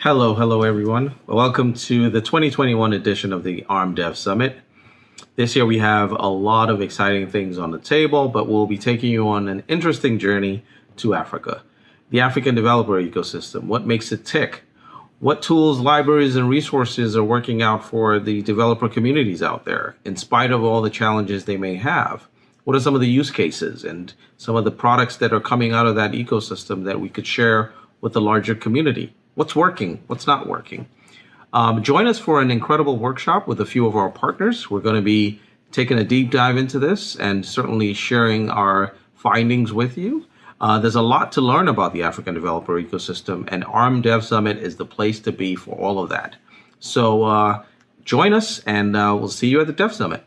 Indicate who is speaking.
Speaker 1: Hello everyone. Welcome to the 2021 edition of the ARM Dev Summit. This year we have a lot of exciting things on the table, but we'll be taking you on an interesting journey to Africa. The African developer ecosystem, what makes it tick? What tools, libraries, and resources are working out for the developer communities out there, in spite of all the challenges they may have? What are some of the use cases and some of the products that are coming out of that ecosystem that we could share with the larger community? What's working? What's not working? Join us for an incredible workshop with a few of our partners. We're going to be taking a deep dive into this and certainly sharing our findings with you. There's a lot to learn about the African developer ecosystem, and ARM Dev Summit is the place to be for all of that. So join us, and we'll see you at the Dev Summit.